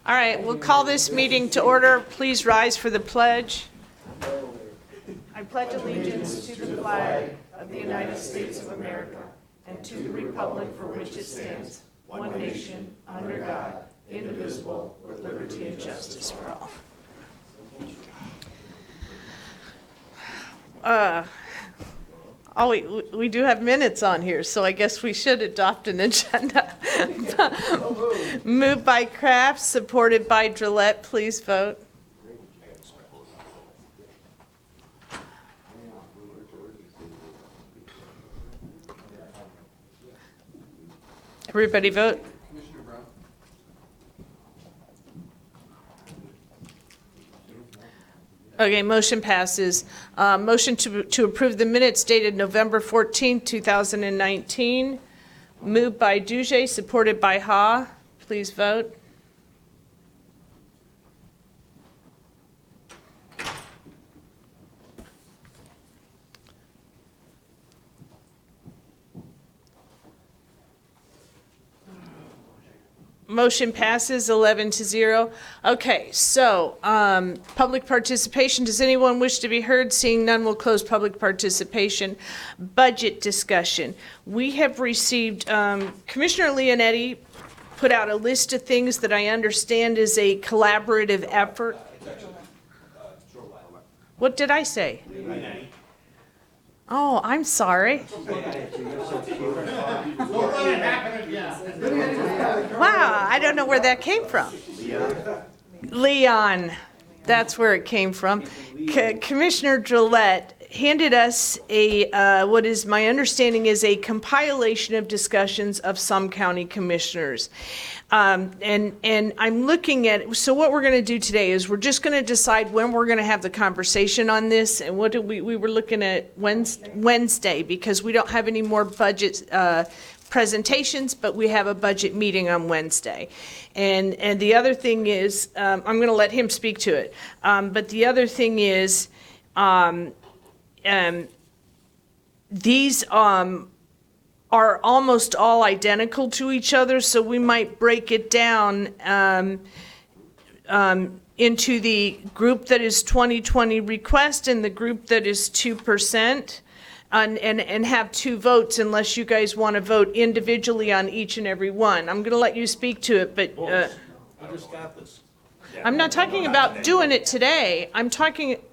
All right, we'll call this meeting to order. Please rise for the pledge. I pledge allegiance to the flag of the United States of America and to the republic for which it stands, one nation, under God, indivisible, with liberty and justice for all. We do have minutes on here, so I guess we should adopt an agenda. Moved by Kraft, supported by Drillette. Please vote. Everybody vote. Okay, motion passes. Motion to approve the minutes dated November 14, 2019. Moved by Duge, supported by Ha. Please vote. Motion passes 11-0. Okay, so public participation. Does anyone wish to be heard? Seeing none, we'll close public participation. Budget discussion. We have received, Commissioner Leonetti put out a list of things that I understand is a collaborative effort. What did I say? Oh, I'm sorry. Wow, I don't know where that came from. Leon, that's where it came from. Commissioner Drillette handed us what is my understanding is a compilation of discussions of some county commissioners. And I'm looking at, so what we're going to do today is we're just going to decide when we're going to have the conversation on this. And what did we were looking at Wednesday, because we don't have any more budget presentations, but we have a budget meeting on Wednesday. And the other thing is, I'm going to let him speak to it. But the other thing is, these are almost all identical to each other, so we might break it down into the group that is 2020 request and the group that is 2%, and have two votes unless you guys want to vote individually on each and every one. I'm going to let you speak to it, but I just got this. I'm not talking about doing it today.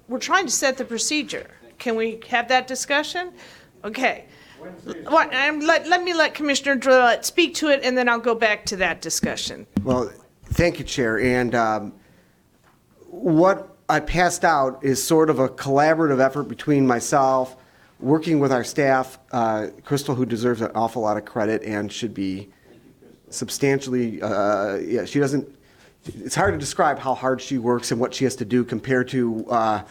We're trying to set the procedure. Can we have that discussion? Okay. Let me let Commissioner Drillette speak to it, and then I'll go back to that discussion. Well, thank you, Chair. And what I passed out is sort of a collaborative effort between myself, working with our staff, Crystal, who deserves an awful lot of credit and should be substantially, she doesn't, it's hard to describe how hard she works and what she has to do compared to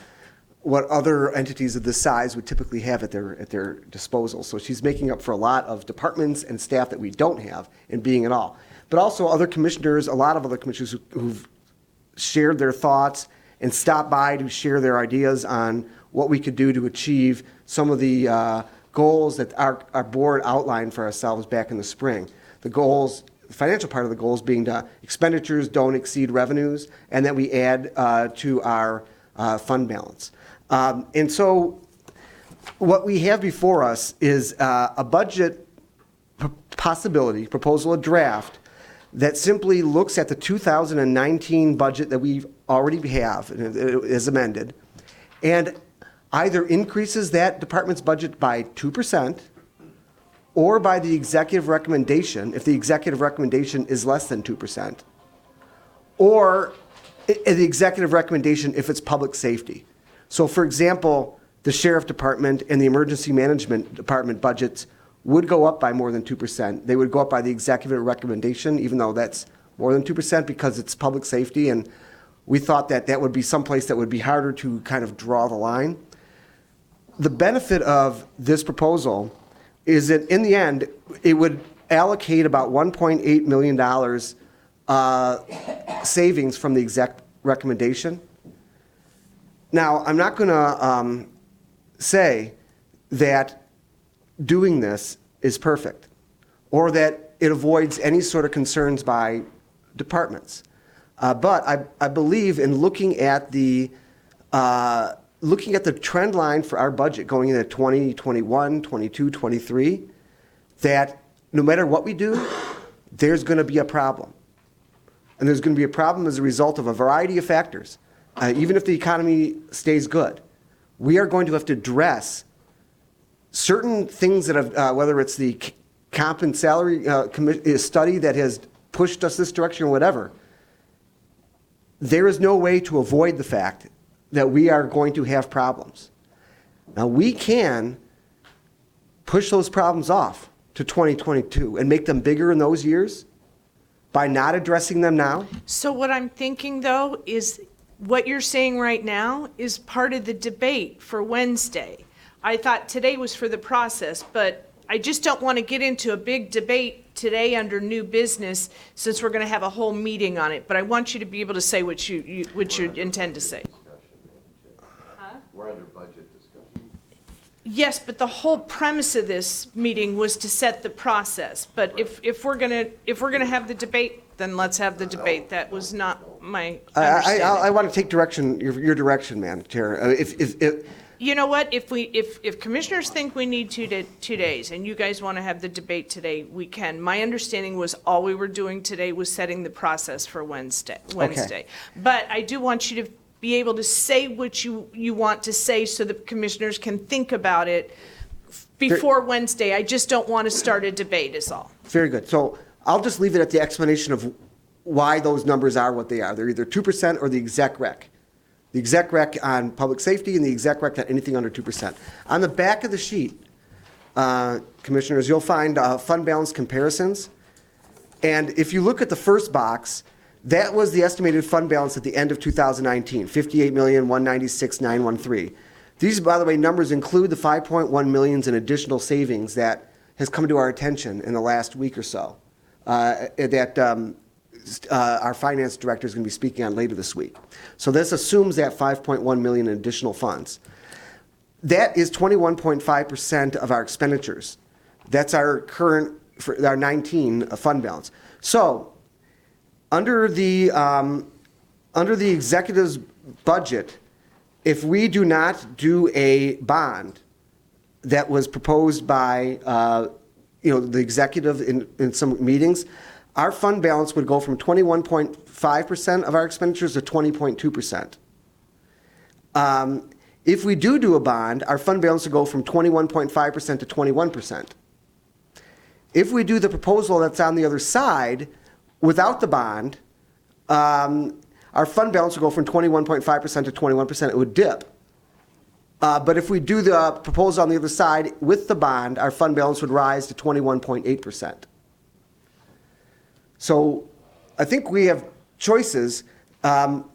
what other entities of this size would typically have at their disposal. So she's making up for a lot of departments and staff that we don't have in being at all. But also other commissioners, a lot of other commissioners who've shared their thoughts and stopped by to share their ideas on what we could do to achieve some of the goals that our board outlined for ourselves back in the spring. The goals, the financial part of the goals being expenditures don't exceed revenues, and that we add to our fund balance. And so what we have before us is a budget proposal, a draft, that simply looks at the 2019 budget that we already have, as amended, and either increases that department's budget by 2% or by the executive recommendation, if the executive recommendation is less than 2%, or the executive recommendation if it's public safety. So, for example, the sheriff department and the emergency management department budgets would go up by more than 2%. They would go up by the executive recommendation, even though that's more than 2% because it's public safety. And we thought that that would be someplace that would be harder to kind of draw the line. The benefit of this proposal is that in the end, it would allocate about $1.8 million savings from the exec recommendation. Now, I'm not going to say that doing this is perfect, or that it avoids any sort of concerns by departments. But I believe in looking at the trend line for our budget going into 2021, 22, 23, that no matter what we do, there's going to be a problem. And there's going to be a problem as a result of a variety of factors. Even if the economy stays good, we are going to have to address certain things that have, whether it's the comp and salary study that has pushed us this direction or whatever. There is no way to avoid the fact that we are going to have problems. Now, we can push those problems off to 2022 and make them bigger in those years by not addressing them now. So what I'm thinking, though, is what you're saying right now is part of the debate for Wednesday. I thought today was for the process, but I just don't want to get into a big debate today under new business since we're going to have a whole meeting on it. But I want you to be able to say what you intend to say. We're under budget discussion. Yes, but the whole premise of this meeting was to set the process. But if we're gonna have the debate, then let's have the debate. That was not my understanding. I want to take direction, your direction, Madam Chair. If You know what? If commissioners think we need 2 days and you guys want to have the debate today, we can. My understanding was all we were doing today was setting the process for Wednesday. But I do want you to be able to say what you want to say so the commissioners can think about it before Wednesday. I just don't want to start a debate is all. Very good. So I'll just leave it at the explanation of why those numbers are what they are. They're either 2% or the exec rec. The exec rec on public safety and the exec rec on anything under 2%. On the back of the sheet, commissioners, you'll find fund balance comparisons. And if you look at the first box, that was the estimated fund balance at the end of 2019, $58,196,913. These, by the way, numbers include the $5.1 million in additional savings that has come to our attention in the last week or so, that our finance director is going to be speaking on later this week. So this assumes that $5.1 million in additional funds. That is 21.5% of our expenditures. That's our current, for our 19 fund balance. So under the executive's budget, if we do not do a bond that was proposed by the executive in some meetings, our fund balance would go from 21.5% of our expenditures to 20.2%. If we do a bond, our fund balance would go from 21.5% to 21%. If we do the proposal that's on the other side, without the bond, our fund balance would go from 21.5% to 21%. It would dip. But if we do the proposal on the other side with the bond, our fund balance would rise to 21.8%. So I think we have choices. I'm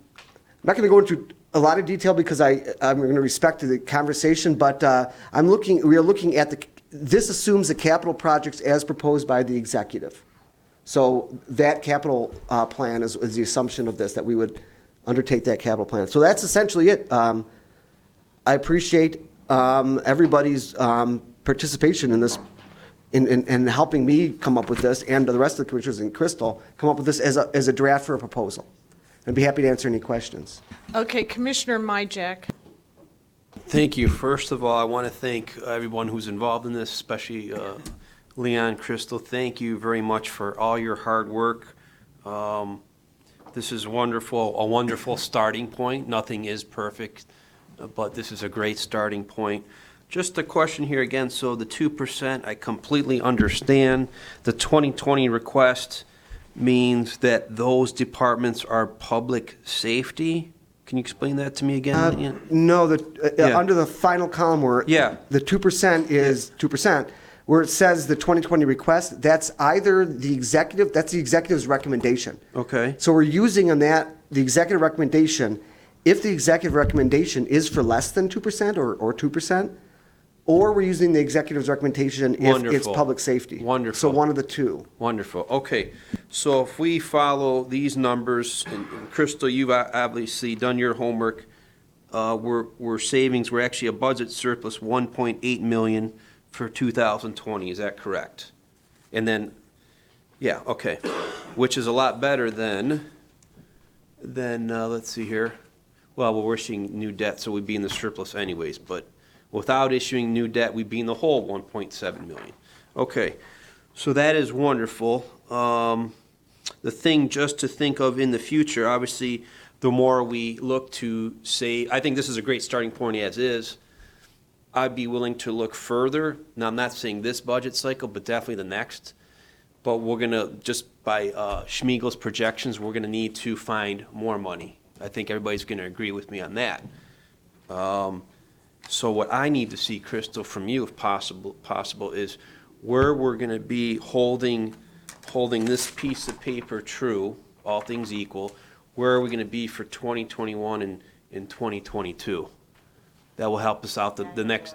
not going to go into a lot of detail because I'm going to respect the conversation, but we are looking at this assumes the capital projects as proposed by the executive. So that capital plan is the assumption of this, that we would undertake that capital plan. So that's essentially it. I appreciate everybody's participation in this, in helping me come up with this, and the rest of the commissioners and Crystal come up with this as a draft for a proposal. I'd be happy to answer any questions. Okay, Commissioner Myjack. Thank you. First of all, I want to thank everyone who's involved in this, especially Leon, Crystal. Thank you very much for all your hard work. This is wonderful, a wonderful starting point. Nothing is perfect, but this is a great starting point. Just a question here again. So the 2%, I completely understand. The 2020 request means that those departments are public safety. Can you explain that to me again, Leon? No, Yeah. under the final column where the 2% is 2%, where it says the 2020 request, that's either the executive's recommendation. Okay. So we're using on that, the executive recommendation, if the executive recommendation is for less than 2% or 2%, or we're using the executive's recommendation if it's Wonderful. public safety. Wonderful. So one of the two. Wonderful. Okay. So if we follow these numbers, and Crystal, you've obviously done your homework, we're savings, we're actually a budget surplus 1.8 million for 2020. Is that correct? And then Yeah, okay. Which is a lot better than, let's see here. Well, we're issuing new debt, so we'd be in the surplus anyways, but without issuing new debt, we'd be in the whole 1.7 million. Okay, so that is wonderful. The thing just to think of in the future, obviously, the more we look to say, I think this is a great starting point as is. I'd be willing to look further. Now, I'm not saying this budget cycle, but definitely the next. But we're gonna, just by Schmiegel's projections, we're gonna need to find more money. I think everybody's gonna agree with me on that. So what I need to see, Crystal, from you, if possible, is where we're gonna be holding this piece of paper true, all things equal, where are we gonna be for 2021 and 2022? That will help us out the next,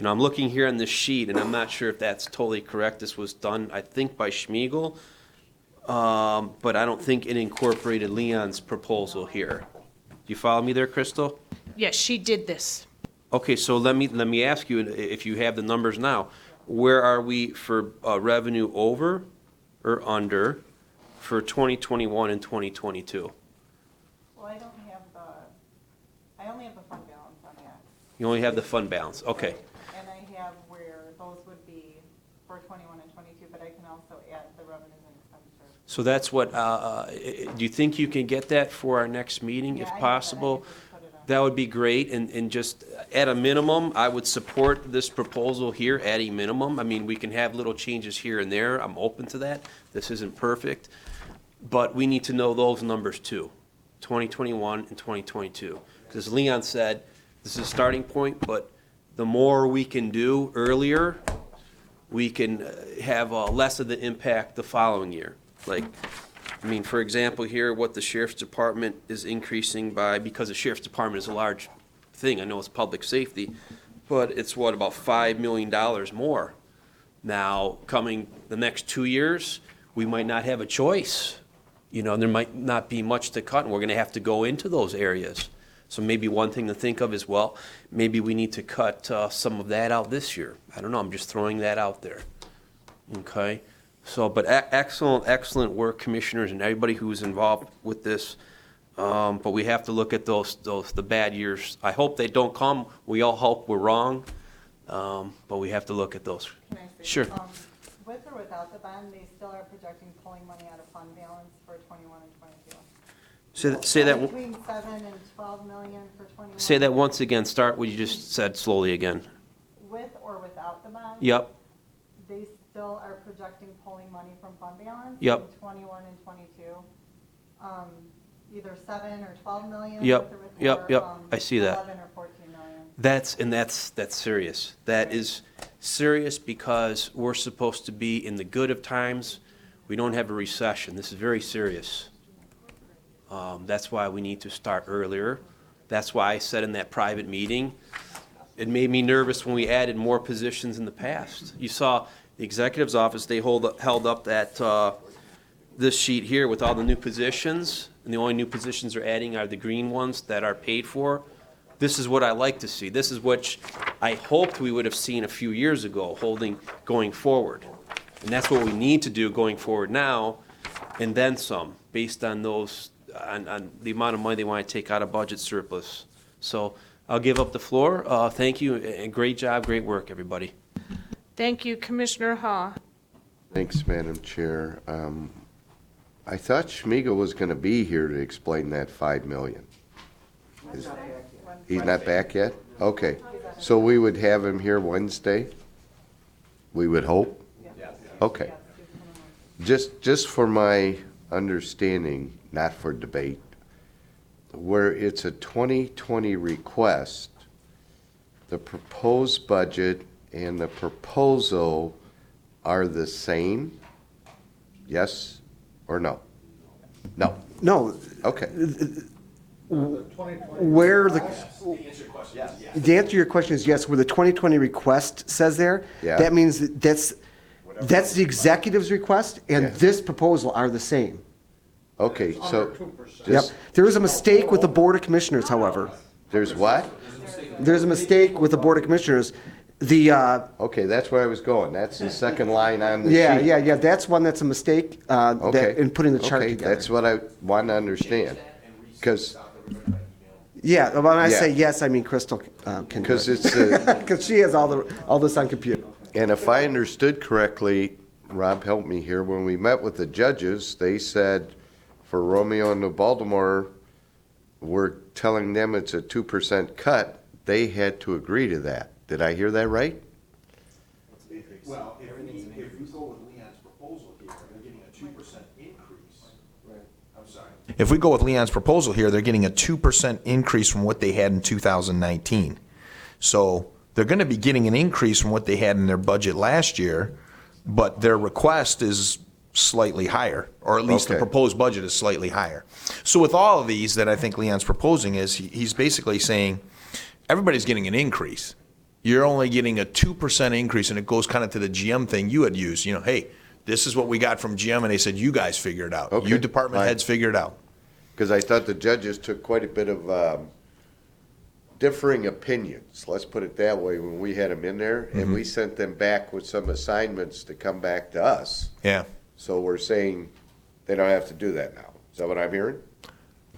I'm looking here on this sheet, and I'm not sure if that's totally correct. This was done, I think, by Schmiegel, but I don't think it incorporated Leon's proposal here. Do you follow me there, Crystal? Yes, she did this. Okay, so let me ask you, if you have the numbers now, where are we for revenue over or under for 2021 and 2022? Well, I only have the fund balance on that. You only have the fund balance, okay. And I have where those would be for 21 and 22, but I can also add the revenues and expenditures. So that's what, do you think you can get that for our next meeting, Yeah, if I can possible? put it on. That would be great, and just at a minimum, I would support this proposal here at a minimum. I mean, we can have little changes here and there, I'm open to that. This isn't perfect, but we need to know those numbers too, 2021 and 2022. Because Leon said, this is a starting point, but the more we can do earlier, we can have less of the impact the following year. Like, I mean, for example, here, what the sheriff's department is increasing by, because the sheriff's department is a large thing, I know it's public safety, but it's what, about $5 million more. Now, coming the next 2 years, we might not have a choice. There might not be much to cut, and we're gonna have to go into those areas. So maybe one thing to think of is, well, maybe we need to cut some of that out this year. I don't know, I'm just throwing that out there. Okay? So, but excellent work, commissioners, and everybody who's involved with this. But we have to look at the bad years. I hope they don't come. We all hope we're wrong. But we have to look at those. Can I say? Sure. With or without the bond, they still are projecting pulling money out of fund balance for 21 and 22. Say that. Between 7 and 12 million for 21. Say that once again. Start what you just said slowly again. With or without the bond? Yep. They still are projecting pulling money from fund balance? Yep. In 21 and 22. Either 7 or 12 million? Yep, with or yep, yep. I see that. 11 or 14 million. That's serious. That is serious because we're supposed to be in the good of times. We don't have a recession. This is very serious. That's why we need to start earlier. That's why I said in that private meeting, it made me nervous when we added more positions in the past. You saw the executive's office, they held up that this sheet here with all the new positions, and the only new positions they're adding are the green ones that are paid for. This is what I like to see. This is what I hoped we would have seen a few years ago, going forward. And that's what we need to do going forward now, and then some, based on those, on the amount of money they want to take out of budget surplus. So I'll give up the floor. Thank you, and great job, great work, everybody. Thank you, Commissioner Ha. Thanks, Madam Chair. I thought Schmiegel was going to be here to explain that 5 million. He's not back yet? Okay. So we would have him here Wednesday? We would hope? Okay. Just for my understanding, not for debate, where it's a 2020 request, the proposed budget and the proposal are the same? Yes or no? No. No, Okay. where the, the answer to your question is yes, where the 2020 request says there, Yeah. that means that's the executive's request, and Yeah. this proposal are the same. Okay, so Yep. just, There is a mistake with the Board of Commissioners, however. there's what? There's a mistake with the Board of Commissioners. Okay, that's where I was going. That's the second line on the sheet. yeah, that's one that's a mistake, Okay. in putting the chart Okay, together. that's what I want to understand. Because Yeah, when I say Yeah. yes, I mean Crystal, can do Because it. it's, Because she has all this on computer. and if I understood correctly, Rob helped me here, when we met with the judges, they said for Romeo and the Baltimore, we're telling them it's a 2% cut. They had to agree to that. Did I hear that right? Well, if we go with Leon's proposal here, they're getting a 2% increase. Right. I'm sorry. If we go with Leon's proposal here, they're getting a 2% increase from what they had in 2019. So they're going to be getting an increase from what they had in their budget last year, but their request is slightly higher, or at least the Okay. proposed budget is slightly higher. So with all of these that I think Leon's proposing is, he's basically saying, everybody's getting an increase. You're only getting a 2% increase, and it goes kind of to the GM thing you had used. You know, hey, this is what we got from GM, and they said, you guys figure it out. Okay, You department fine. heads figure it out. Because I thought the judges took quite a bit of differing opinions, let's put it that way, when we had them in there, and we sent them back with some assignments to come back to us. Yeah. So we're saying they don't have to do that now. Is that what I'm hearing?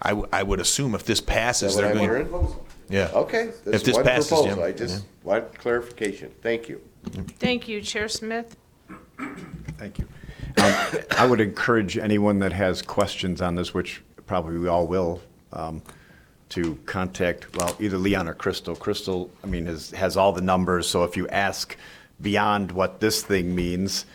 I would assume if this Is passes, that what they're I'm going, hearing? yeah. Okay, If that's this one passes, proposal. Jim, I just want clarification. Thank you. Thank you, Chair Smith. Thank you. I would encourage anyone that has questions on this, which probably we all will, to contact, well, either Leon or Crystal. Crystal, I mean, has all the numbers, so if you ask beyond what this thing means,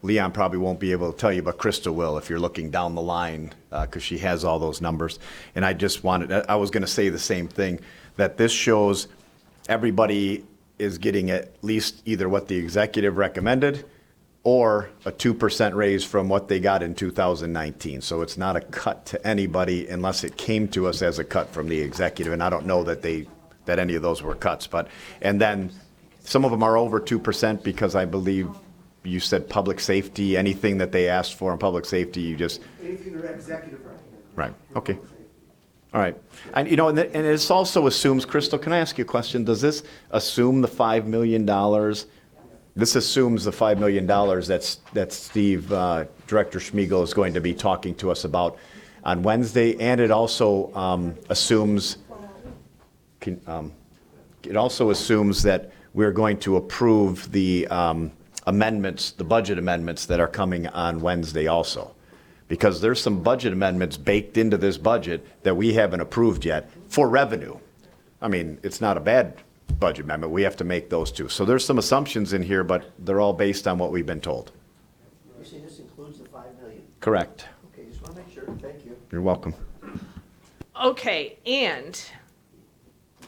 Leon probably won't be able to tell you, but Crystal will if you're looking down the line, because she has all those numbers. And I just wanted, I was going to say the same thing, that this shows everybody is getting at least either what the executive recommended or a 2% raise from what they got in 2019. So it's not a cut to anybody unless it came to us as a cut from the executive. And I don't know that that any of those were cuts, but, and then some of them are over 2% because I believe you said public safety, anything that they asked for in public safety, you just, Anything the executive recommends. right, okay. All right. And, you know, and this also assumes, Crystal, can I ask you a question? Does this assume the $5 million? This assumes the $5 million that Steve, Director Schmiegel, is going to be talking to us about on Wednesday, and it also assumes, it also assumes that we're going to approve the amendments, the budget amendments that are coming on Wednesday also. Because there's some budget amendments baked into this budget that we haven't approved yet for revenue. I mean, it's not a bad budget amendment. We have to make those too. So there's some assumptions in here, but they're all based on what we've been told. You're saying this includes the 5 million? Correct. Okay, just want to make sure. Thank you. You're welcome. Okay, and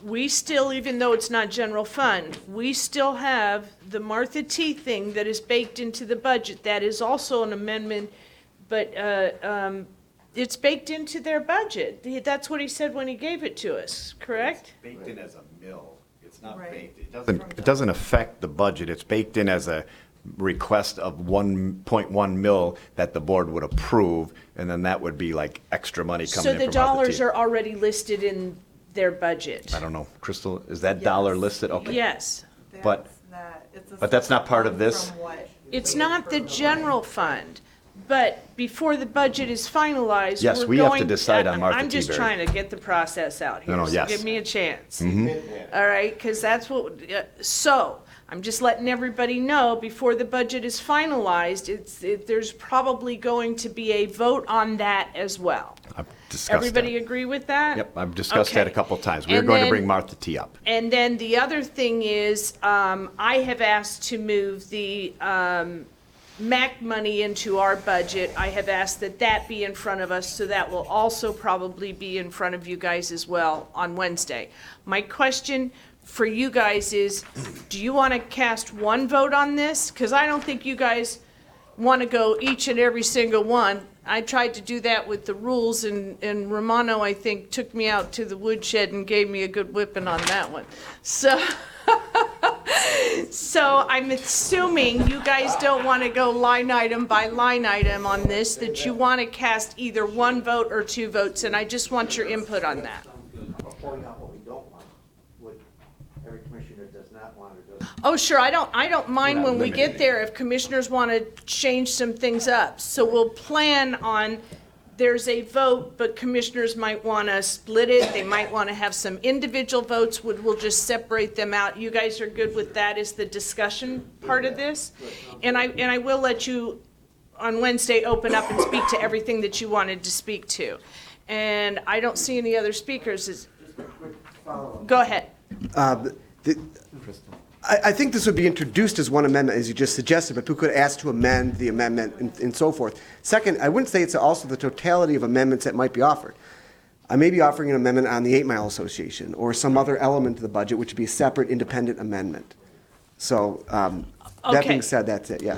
we still, even though it's not general fund, we still have the Martha T thing that is baked into the budget. That is also an amendment, but it's baked into their budget. That's what he said when he gave it to us, correct? Baked in as a mill. It's not Right. baked. It doesn't affect the budget. It's baked in as a request of 1.1 mil that the board would approve, and then that would be like extra money coming So in the from Martha dollars T. are already listed in their budget? I don't know. Crystal, is that dollar Yes. listed? Okay. Yes. But- It's a but that's not separate part of fund this? from what It's we not the approved. general fund, but before the budget is finalized, Yes, we're we have to going- decide on Martha I'm just T. Berry. trying to get the process out here. No, so yes. Give me a chance. Mm-hmm. All right, because that's what, so, I'm just letting everybody know, before the budget is finalized, there's probably going to be a vote on that as well. I've discussed that. Everybody agree with that? Yep, I've discussed that a Okay. couple of times. We are And going to then- bring Martha T up. And then the other thing is, I have asked to move the MAC money into our budget. I have asked that that be in front of us, so that will also probably be in front of you guys as well on Wednesday. My question for you guys is, do you want to cast one vote on this? Because I don't think you guys want to go each and every single one. I tried to do that with the rules, and Romano, I think, took me out to the woodshed and gave me a good whipping on that one. So, so I'm assuming you guys don't want to go line item by line item on this, that you want to cast either one vote or two votes, and I just want your input on that. I'll point out what we don't want, what every commissioner does not want Oh, sure, I don't mind when we get there if commissioners want to change some things up. So we'll plan on, there's a vote, but commissioners might want to split it. They might want to have some individual votes. We'll just separate them out. You guys are good with that as the discussion part of this? And I will let you, on Wednesday, open up and speak to everything that you wanted to speak to. And I don't see any other speakers. Go ahead. I think this would be introduced as one amendment, as you just suggested, but people could ask to amend the amendment and so forth. Second, I wouldn't say it's also the totality of amendments that might be offered. I may be offering an amendment on the 8 Mile Association or some other element of the budget, which would be a separate independent amendment. So, that Okay. being said, that's it, yeah.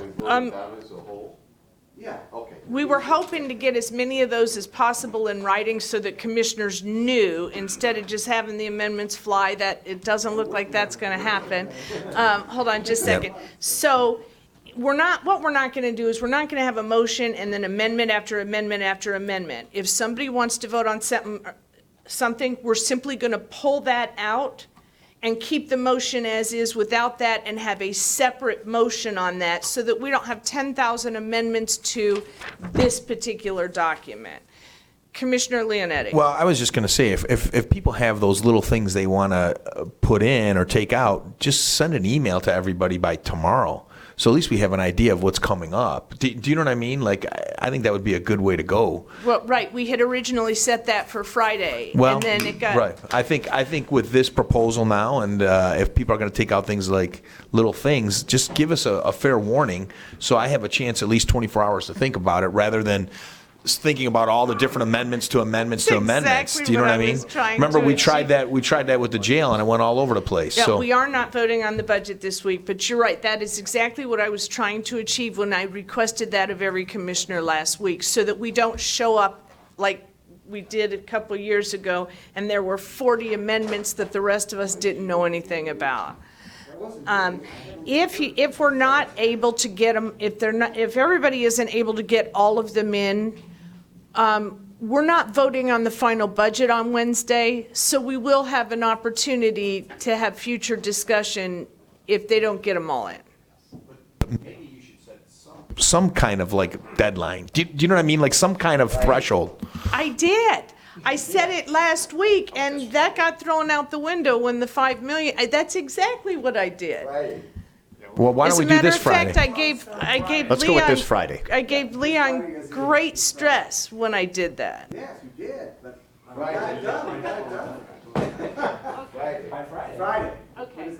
Yeah, okay. We were hoping to get as many of those as possible in writing so that commissioners knew, instead of just having the amendments fly, that it doesn't look like that's going to happen. Hold on just a second. So what we're not going to do is we're not going to have a motion and then amendment after amendment after amendment. If somebody wants to vote on something, we're simply going to pull that out and keep the motion as is without that and have a separate motion on that so that we don't have 10,000 amendments to this particular document. Commissioner Leonetti. Well, I was just going to say, if people have those little things they want to put in or take out, just send an email to everybody by tomorrow. So at least we have an idea of what's coming up. Do you know what I mean? Like, I think that would be a good way to go. Well, right, we had originally set that for Friday, Well, and then it got. right. I think with this proposal now, and if people are going to take out things like little things, just give us a fair warning, so I have a chance at least 24 hours to think about it, rather than thinking about all the different amendments to amendments to amendments. Exactly Do you know what what I I mean? was trying Remember, to we tried achieve. that. We tried that with the jail, and it went all over the place. Yeah, So we are not voting on the budget this week, but you're right, that is exactly what I was trying to achieve when I requested that of every commissioner last week, so that we don't show up like we did a couple years ago, and there were 40 amendments that the rest of us didn't know anything about. If we're not able to get them, if everybody isn't able to get all of them in, we're not voting on the final budget on Wednesday, so we will have an opportunity to have future discussion if they don't get them all in. Maybe you should set some kind of like deadline. Do you know what I mean? Like some kind of threshold. I did. I said it last week, and that got thrown out the window when the 5 million, that's exactly what I did. Well, why don't we do this Friday? As a matter of fact, I gave Let's Leon. go with this Friday. I gave Leon great stress when I did that. Yes, you did, but we got it done, we got it done. Friday. Okay.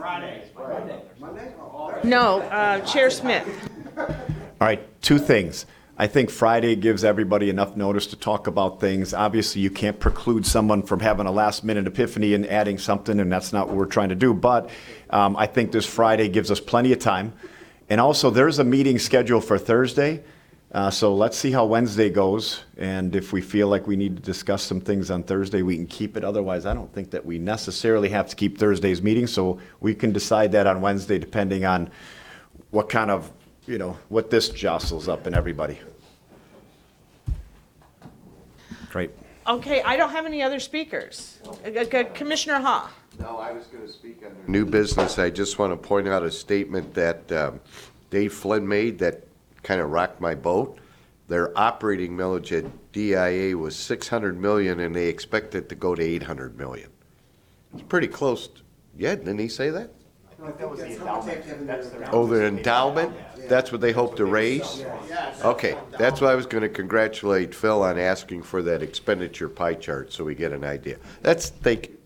Monday? Oh, No, Chair Smith. All right, two things. I think Friday gives everybody enough notice to talk about things. Obviously, you can't preclude someone from having a last-minute epiphany and adding something, and that's not what we're trying to do. But I think this Friday gives us plenty of time. And also, there's a meeting scheduled for Thursday, so let's see how Wednesday goes. And if we feel like we need to discuss some things on Thursday, we can keep it. Otherwise, I don't think that we necessarily have to keep Thursday's meeting, so we can decide that on Wednesday, depending on what kind of, what this jostles up in everybody. Great. Okay, I don't have any other speakers. Commissioner Ha. No, I was going to speak on new business. I just want to point out a statement that Dave Flynn made that kind of rocked my boat. Their operating millage at DIA was $600 million, and they expect it to go to $800 million. It's pretty close. Yeah, didn't he say that? Oh, the endowment? That's what they hope to raise? Okay, that's why I was going to congratulate Phil on asking for that expenditure pie chart so we get an idea. Thank you.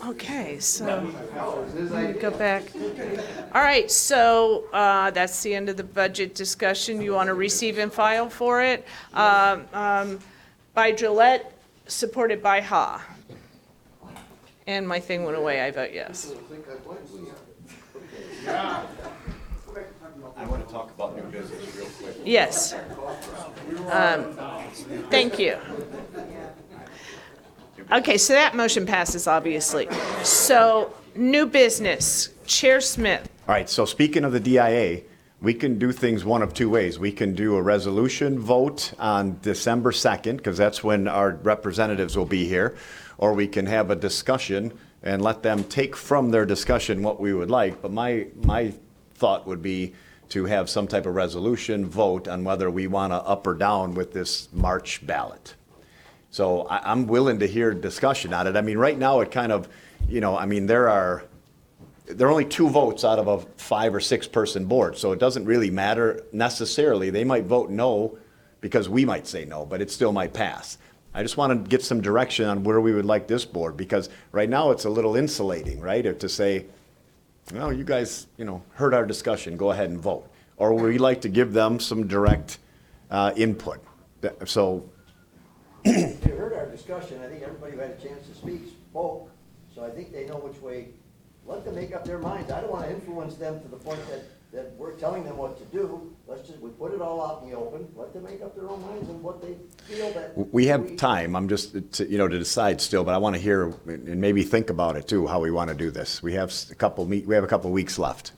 Okay, so let me go back. All right, so that's the end of the budget discussion. You want to receive and file for it? By Gillette, supported by Ha. And my thing went away. I vote yes. I want to talk about new business real quick. Yes. Thank you. Okay, so that motion passes, obviously. So, new business, Chair Smith. All right, so speaking of the DIA, we can do things one of two ways. We can do a resolution vote on December 2nd, because that's when our representatives will be here, or we can have a discussion and let them take from their discussion what we would like. But my thought would be to have some type of resolution vote on whether we want to up or down with this March ballot. So I'm willing to hear discussion on it. I mean, right now it kind of, I mean, there are only 2 votes out of a 5 or 6 person board, so it doesn't really matter necessarily. They might vote no because we might say no, but it still might pass. I just want to get some direction on where we would like this board, because right now it's a little insulating, right? To say, well, you guys, heard our discussion, go ahead and vote. Or we like to give them some direct input. So, They heard our discussion, I think everybody who had a chance to speak spoke, so I think they know which way, let them make up their minds. I don't want to influence them to the point that we're telling them what to do. We put it all out in the open, let them make up their own minds and what they feel that. we have time, I'm just, to decide still, but I want to hear and maybe think about it too, how we want to do this. We have a couple weeks left.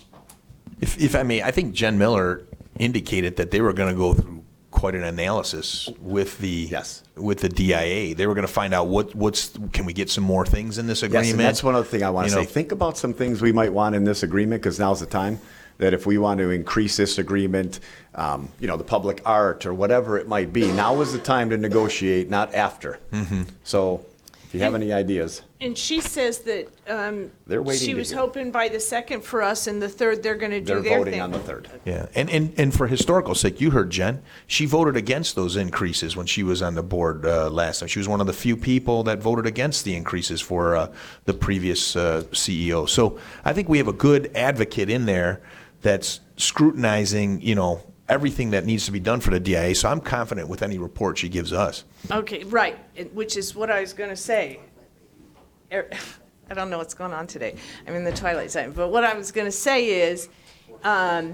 If I may, I think Jen Miller indicated that they were going to go through quite an analysis with the Yes. with the DIA. They were going to find out can we get some more things in this agreement? Yes, and that's one other thing I want to You say. know, Think about some things we might want in this agreement, because now's the time, that if we want to increase this agreement, the public art or whatever it might be, now is the time to negotiate, not after. Mm-hmm. So if you have any ideas. And she says that They're waiting she to was hear. hoping by the 2nd for us, and the 3rd, they're going to do They're their voting thing. on the 3rd. Yeah, and for historical sake, you heard Jen. She voted against those increases when she was on the board last time. She was one of the few people that voted against the increases for the previous CEO. So I think we have a good advocate in there that's scrutinizing, everything that needs to be done for the DIA. So I'm confident with any report she gives us. Okay, right, which is what I was going to say. I don't know what's going on today. I'm in the twilight zone. But what I was going to say is, they're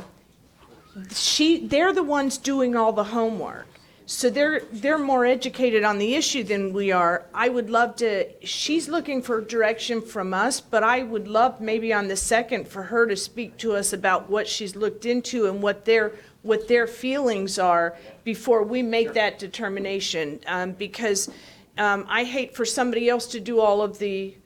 the ones doing all the homework. So they're more educated on the issue than we are. I would love to, she's looking for direction from us, but I would love maybe on the 2nd for her to speak to us about what she's looked into and what their feelings are before we make that determination. Because I hate for somebody else to do all of the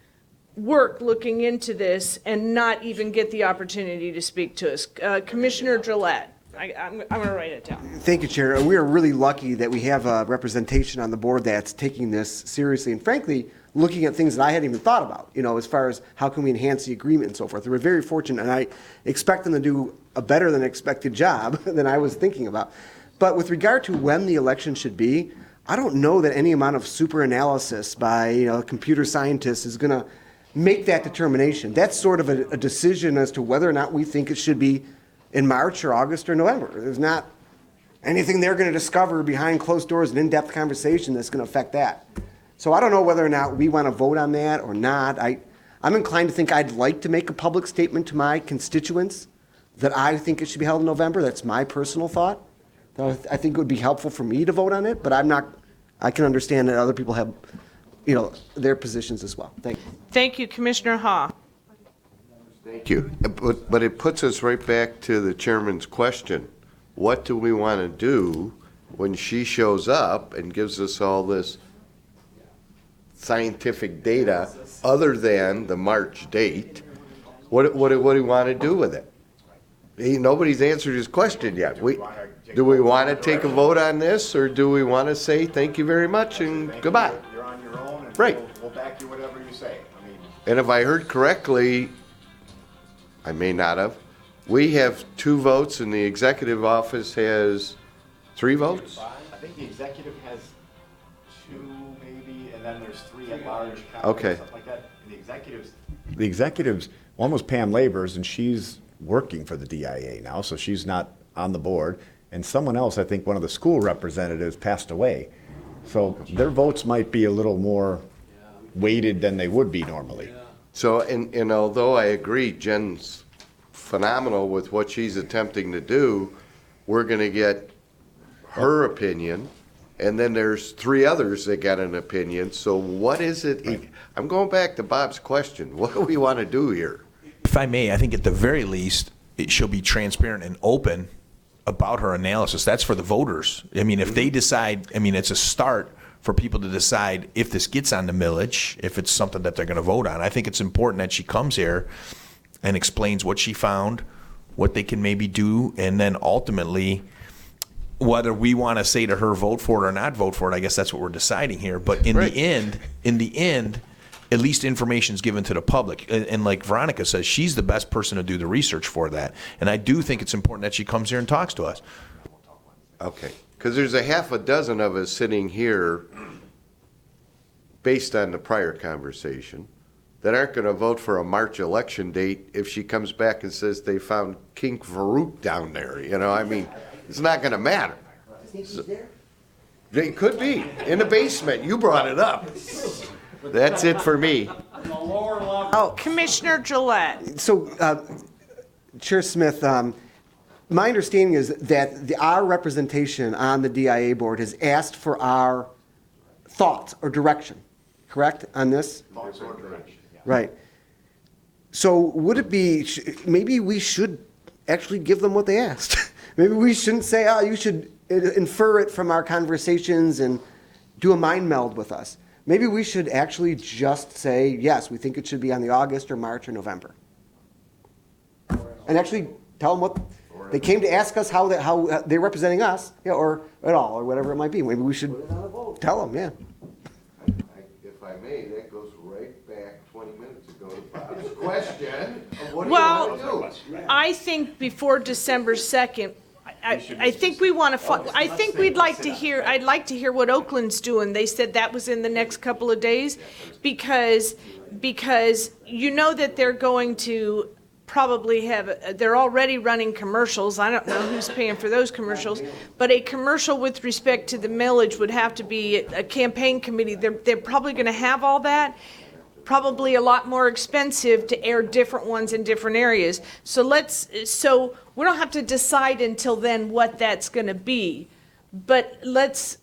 work looking into this and not even get the opportunity to speak to us. Commissioner Gillette, I'm going to write it down. Thank you, Chair. We are really lucky that we have a representation on the board that's taking this seriously and frankly, looking at things that I hadn't even thought about, as far as how can we enhance the agreement and so forth. We're very fortunate, and I expect them to do a better than expected job than I was thinking about. But with regard to when the election should be, I don't know that any amount of super analysis by computer scientists is going to make that determination. That's sort of a decision as to whether or not we think it should be in March or August or November. There's not anything they're going to discover behind closed doors, an in-depth conversation that's going to affect that. So I don't know whether or not we want to vote on that or not. I'm inclined to think I'd like to make a public statement to my constituents that I think it should be held in November. That's my personal thought. I think it would be helpful for me to vote on it, but I can understand that other people have, their positions as well. Thank you. Thank you, Commissioner Ha. Thank you. But it puts us right back to the chairman's question. What do we want to do when she shows up and gives us all this scientific data other than the March date? What do we want to do with it? Nobody's answered his question yet. Do we want to take a vote on this, or do we want to say thank you very much and goodbye? You're on your own, and Right. we'll back you whatever you say. And if I heard correctly, I may not have, we have 2 votes and the executive office has 3 votes? I think the executive has 2 maybe, and then there's 3 at large. Okay. Something like that. The executives, one was Pam Labors, and she's working for the DIA now, so she's not on the board. And someone else, I think one of the school representatives passed away. So their votes might be a little more weighted than they would be normally. So, and although I agree Jen's phenomenal with what she's attempting to do, we're gonna get her opinion, and then there's 3 others that got an opinion. So what is it? I'm going back to Bob's question. What do we want to do here? If I may, I think at the very least, it should be transparent and open about her analysis. That's for the voters. I mean, if they decide, it's a start for people to decide if this gets on the millage, if it's something that they're going to vote on. I think it's important that she comes here and explains what she found, what they can maybe do, and then ultimately, whether we want to say to her, vote for it or not vote for it, I guess that's what we're deciding here. But in the end, at least information's given to the public. And like Veronica says, she's the best person to do the research for that. And I do think it's important that she comes here and talks to us. Okay, because there's a half a dozen of us sitting here based on the prior conversation that aren't going to vote for a March election date if she comes back and says they found King Farouk down there. You know, I mean, it's not going to matter. So, it could be in the basement. You brought it up. That's it for me. Oh, Commissioner Gillette. So, Chair Smith, my understanding is that our representation on the DIA board has asked for our thoughts or direction, correct, on this? Thoughts or direction. Right. So would it be, maybe we should actually give them what they asked? Maybe we shouldn't say, oh, you should infer it from our conversations and do a mind meld with us. Maybe we should actually just say, yes, we think it should be on the August or March or November. And actually tell them what, they came to ask us how they're representing us, yeah, or at all, or whatever it might be. Maybe we should tell them, yeah. If I may, that goes right back 20 minutes ago to Bob's question of what do you Well, want to do? I think before December 2nd, I think we want to, I think we'd like to hear, I'd like to hear what Oakland's doing. They said that was in the next couple of days because you know that they're going to probably have, they're already running commercials. I don't know who's paying for those commercials, but a commercial with respect to the millage would have to be a campaign committee. They're probably going to have all that. Probably a lot more expensive to air different ones in different areas. So we don't have to decide until then what that's going to be. But let's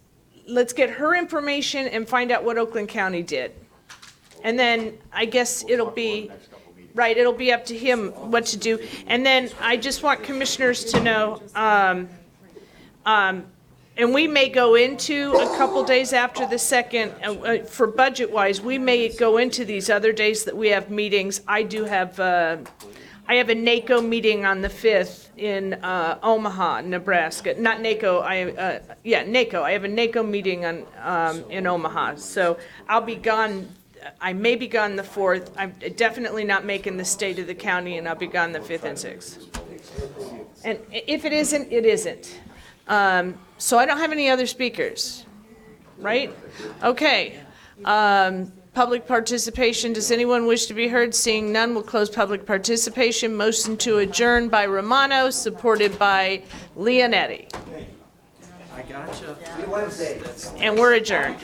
get her information and find out what Oakland County did. And then I guess it'll be up to him what to do. And then I just want commissioners to know, and we may go into a couple days after the 2nd, for budget-wise, we may go into these other days that we have meetings. I have a NACO meeting on the 5th in Omaha, Nebraska. Not NACO, NACO. I have a NACO meeting in Omaha. So I'll be gone. I may be gone the 4th. I'm definitely not making the state of the county, and I'll be gone the 5th and 6th. And if it isn't, it isn't. So I don't have any other speakers, right? Okay. Public participation. Does anyone wish to be heard? Seeing none, we'll close public participation. Motion to adjourn by Romano, supported by Leonetti. Wednesday. And we're adjourned.